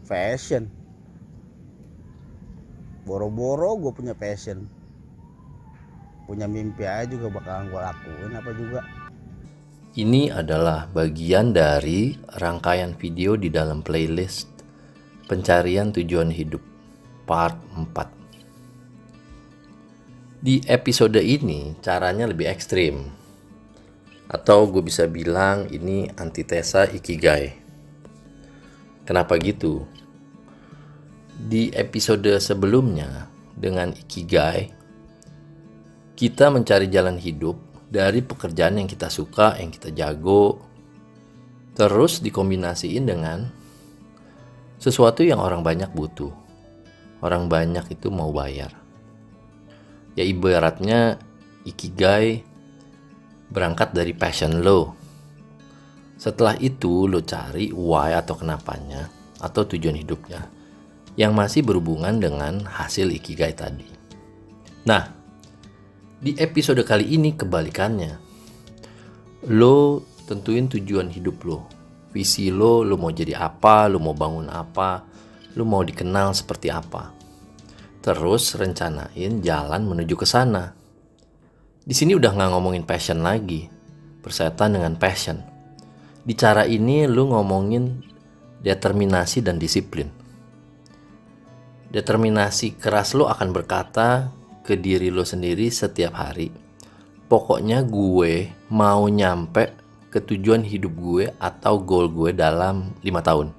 fashion. Boro-boro gue punya passion, punya mimpi aja juga bakalan gue lakuin apa juga. Ini adalah bagian dari rangkaian video di dalam playlist Pencarian Tujuan Hidup Part 4. Di episode ini caranya lebih ekstrim, atau gue bisa bilang ini antitesa Ikigai. Kenapa gitu? Di episode sebelumnya dengan Ikigai, kita mencari jalan hidup dari pekerjaan yang kita suka, yang kita jago, terus dikombinasiin dengan sesuatu yang orang banyak butuh. Orang banyak itu mau bayar. Ya ibaratnya Ikigai berangkat dari passion lo. Setelah itu lo cari why atau kenapanya atau tujuan hidupnya yang masih berhubungan dengan hasil Ikigai tadi. Nah, di episode kali ini kebalikannya. Lo tentuin tujuan hidup lo. Visi lo mau jadi apa, lo mau bangun apa, lo mau dikenal seperti apa. Terus rencanain jalan menuju ke sana. Di sini udah nggak ngomongin passion lagi, persetan dengan passion. Di cara ini lo ngomongin determinasi dan disiplin. Determinasi keras lo akan berkata ke diri lo sendiri setiap hari, pokoknya gue mau nyampe ke tujuan hidup gue atau goal gue dalam 5 tahun.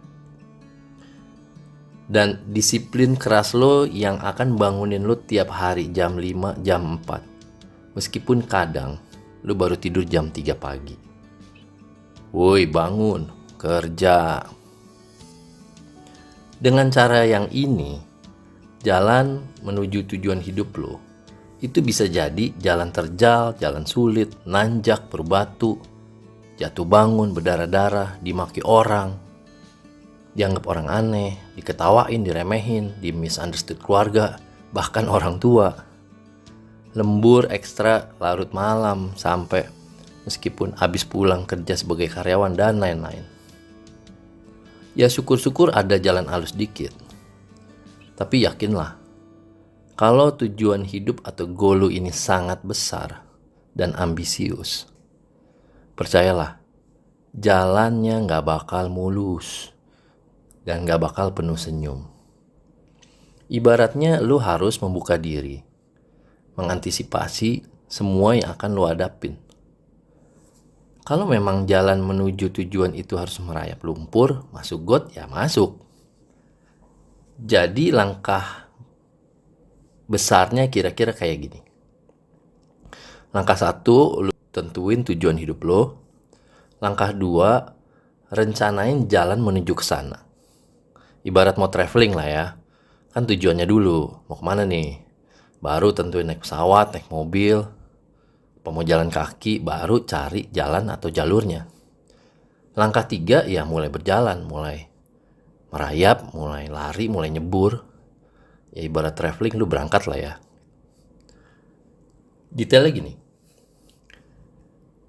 Dan disiplin keras lo yang akan bangunin lo tiap hari jam 5, jam 4. Meskipun kadang lo baru tidur jam 3 pagi. Woi, bangun, kerja. Dengan cara yang ini, jalan menuju tujuan hidup lo itu bisa jadi jalan terjal, jalan sulit, nanjak, berbatu, jatuh bangun, berdarah-darah, dimaki orang, dianggap orang aneh, diketawain, diremehin, di-misunderstood keluarga, bahkan orang tua. Lembur ekstra larut malam sampai meskipun habis pulang kerja sebagai karyawan dan lain-lain. Ya syukur-syukur ada jalan halus dikit. Tapi yakinlah, kalau tujuan hidup atau goal lu ini sangat besar dan ambisius, percayalah, jalannya gak bakal mulus dan gak bakal penuh senyum. Ibaratnya lu harus membuka diri, mengantisipasi semua yang akan lu hadapin. Kalau memang jalan menuju tujuan itu harus merayap lumpur, masuk got ya masuk. Jadi langkah besarnya kira-kira kayak gini. Langkah 1, lu tentuin tujuan hidup lo. Langkah 2, rencanain jalan menuju ke sana. Ibarat mau traveling lah ya. Kan tujuannya dulu, mau kemana nih? Baru tentuin naik pesawat, naik mobil, apa mau jalan kaki, baru cari jalan atau jalurnya. Langkah 3 ya mulai berjalan, mulai merayap, mulai lari, mulai nyebur. Ya ibarat traveling, lu berangkat lah ya. Detailnya gini.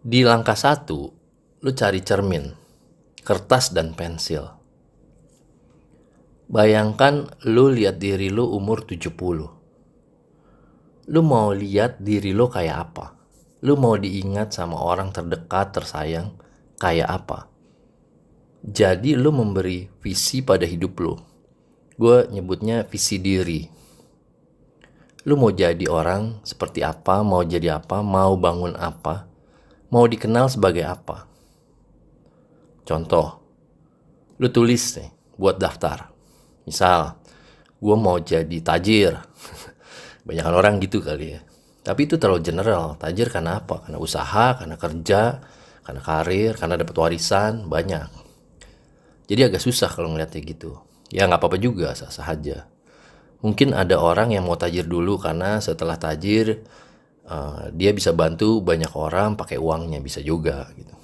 Di langkah 1, lu cari cermin, kertas dan pensil. Bayangkan lu lihat diri lu umur 70. Lu mau lihat diri lu kayak apa? Lu mau diingat sama orang terdekat, tersayang, kayak apa? Jadi lu memberi visi pada hidup lu. Gue nyebutnya visi diri. Lu mau jadi orang seperti apa, mau jadi apa, mau bangun apa, mau dikenal sebagai apa. Contoh, lu tulis nih buat daftar. Misal, gue mau jadi tajir. Banyakan orang gitu kali ya. Tapi itu terlalu general. Tajir karena apa? Karena usaha, karena kerja, karena karir, karena dapat warisan, banyak. Jadi agak susah kalau ngeliatnya gitu. Ya nggak apa-apa juga, sah-sah aja. Mungkin ada orang yang mau tajir dulu karena setelah tajir dia bisa bantu banyak orang pakai uangnya, bisa juga gitu.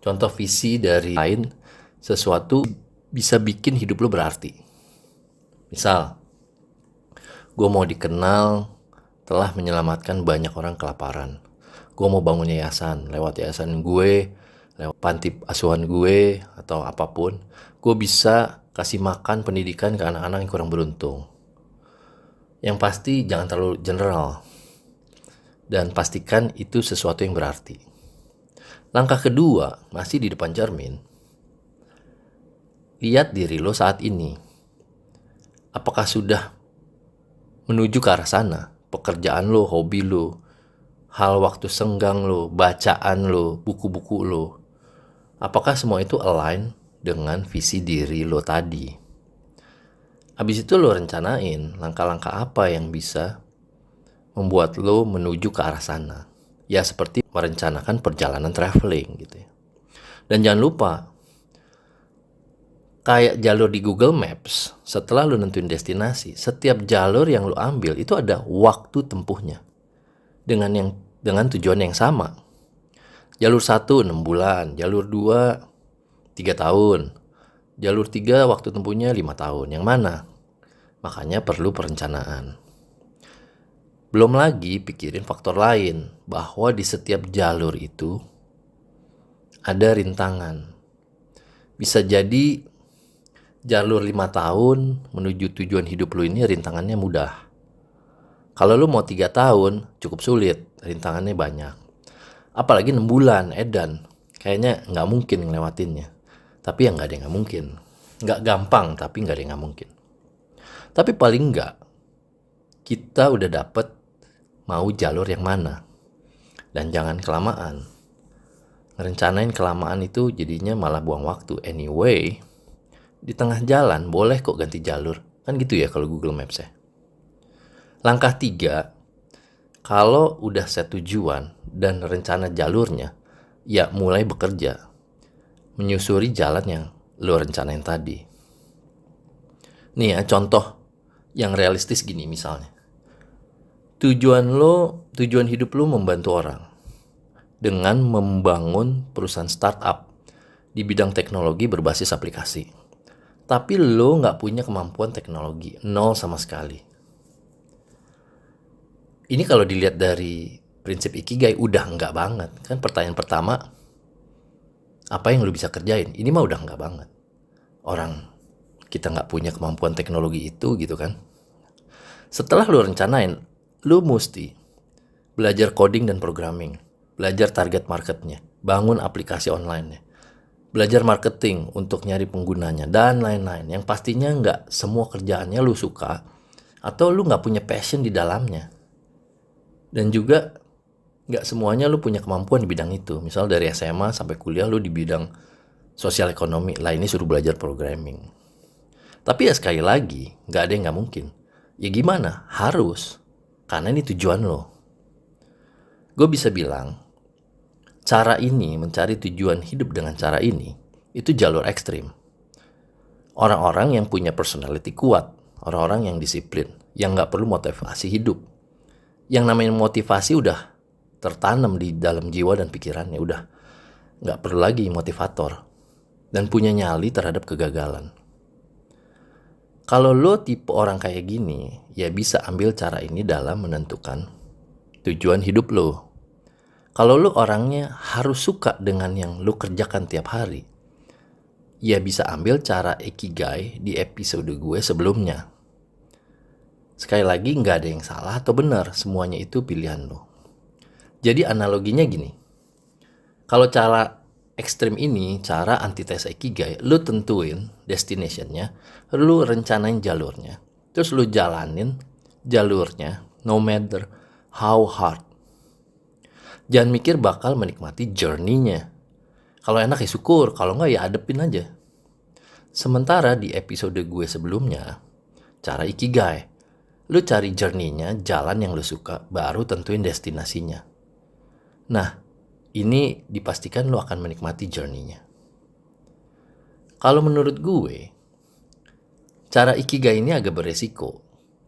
Contoh visi dari lain, sesuatu bisa bikin hidup lo berarti. Misal, gue mau dikenal telah menyelamatkan banyak orang kelaparan. Gue mau bangun yayasan, lewat yayasan gue, lewat panti asuhan gue, atau apapun. Gue bisa kasih makan pendidikan ke anak-anak yang kurang beruntung. Yang pasti jangan terlalu general, dan pastikan itu sesuatu yang berarti. Langkah kedua, masih di depan cermin, lihat diri lo saat ini. Apakah sudah menuju ke arah sana? Pekerjaan lo, hobi lo, hal waktu senggang lo, bacaan lo, buku-buku lo. Apakah semua itu align dengan visi diri lo tadi? Habis itu lo rencanain langkah-langkah apa yang bisa membuat lo menuju ke arah sana. Ya seperti merencanakan perjalanan traveling gitu ya. Dan jangan lupa, kayak jalur di Google Maps, setelah lo nentuin destinasi, setiap jalur yang lo ambil itu ada waktu tempuhnya. Dengan tujuan yang sama. Jalur 1 6 bulan, jalur 2 3 tahun. Jalur 3 waktu tempuhnya 5 tahun. Yang mana? Makanya perlu perencanaan. Belum lagi pikirin faktor lain, bahwa di setiap jalur itu ada rintangan. Bisa jadi jalur 5 tahun menuju tujuan hidup lu ini rintangannya mudah. Kalau lu mau 3 tahun cukup sulit, rintangannya banyak. Apalagi 6 bulan, edan. Kayaknya nggak mungkin ngelewatinnya. Tapi ya nggak ada yang nggak mungkin. Nggak gampang, tapi nggak ada yang nggak mungkin. Tapi paling nggak, kita udah dapet mau jalur yang mana. Dan jangan kelamaan. Ngerencanain kelamaan itu jadinya malah buang waktu. Anyway, di tengah jalan boleh kok ganti jalur. Kan gitu ya kalau Google Maps ya. Langkah 3, kalau udah set tujuan dan rencana jalurnya, ya mulai bekerja. Menyusuri jalan yang lo rencanain tadi. Nih ya contoh yang realistis gini misalnya. Tujuan hidup lo membantu orang dengan membangun perusahaan startup di bidang teknologi berbasis aplikasi. Tapi lo nggak punya kemampuan teknologi, nol sama sekali. Ini kalau dilihat dari prinsip Ikigai udah nggak banget. Kan pertanyaan pertama, apa yang lo bisa kerjain? Ini mah udah nggak banget. Orang kita nggak punya kemampuan teknologi itu gitu kan. Setelah lo rencanain, lo mesti belajar coding dan programming, belajar target marketnya, bangun aplikasi online-nya, belajar marketing untuk nyari penggunanya, dan lain-lain. Yang pastinya nggak semua kerjaannya lo suka, atau lo nggak punya passion di dalamnya. Dan juga nggak semuanya lo punya kemampuan di bidang itu. Misal dari SMA sampai kuliah lo di bidang sosial ekonomi, lah ini suruh belajar programming. Tapi ya sekali lagi, nggak ada yang nggak mungkin. Ya gimana? Harus. Karena ini tujuan lo. Gue bisa bilang, cara ini, mencari tujuan hidup dengan cara ini, itu jalur ekstrim. Orang-orang yang punya personality kuat, orang-orang yang disiplin, yang nggak perlu motivasi hidup. Yang namanya motivasi udah tertanam di dalam jiwa dan pikirannya, udah nggak perlu lagi motivator. Dan punya nyali terhadap kegagalan. Kalau lo tipe orang kayak gini, ya bisa ambil cara ini dalam menentukan tujuan hidup lo. Kalau lo orangnya harus suka dengan yang lo kerjakan tiap hari, ya bisa ambil cara Ikigai di episode gue sebelumnya. Sekali lagi nggak ada yang salah atau benar, semuanya itu pilihan lo. Jadi analoginya gini, kalau cara ekstrim ini, cara antitesa Ikigai, lu tentuin destinationnya, lu rencanain jalurnya, terus lu jalanin jalurnya, no matter how hard. Jangan mikir bakal menikmati journey-nya. Kalau enak ya syukur, kalau enggak ya adepin aja. Sementara di episode gue sebelumnya, cara Ikigai, lu cari journey-nya, jalan yang lu suka, baru tentuin destinasinya. Nah, ini dipastikan lo akan menikmati journey-nya. Kalau menurut gue, cara Ikigai ini agak beresiko.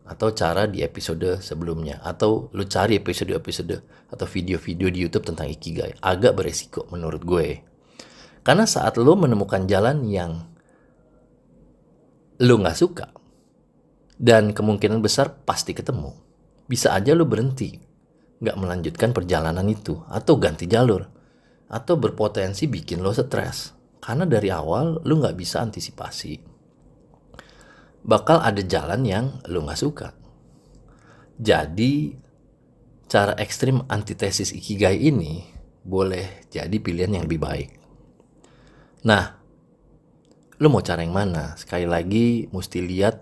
Atau cara di episode sebelumnya. Atau lo cari episode-episode atau video-video di YouTube tentang Ikigai. Agak beresiko menurut gue. Karena saat lo menemukan jalan yang lo gak suka, dan kemungkinan besar pasti ketemu, bisa aja lo berhenti, gak melanjutkan perjalanan itu, atau ganti jalur, atau berpotensi bikin lo stres. Karena dari awal lo gak bisa antisipasi. bakal ada jalan yang lu gak suka. Jadi, cara ekstrim antitesis Ikigai ini boleh jadi pilihan yang lebih baik. Nah, lu mau cara yang mana? Sekali lagi, mesti lihat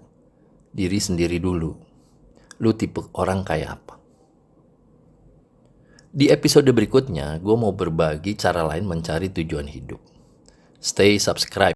diri sendiri dulu. Lu tipe orang kayak apa? Di episode berikutnya, gue mau berbagi cara lain mencari tujuan hidup. Stay subscribe.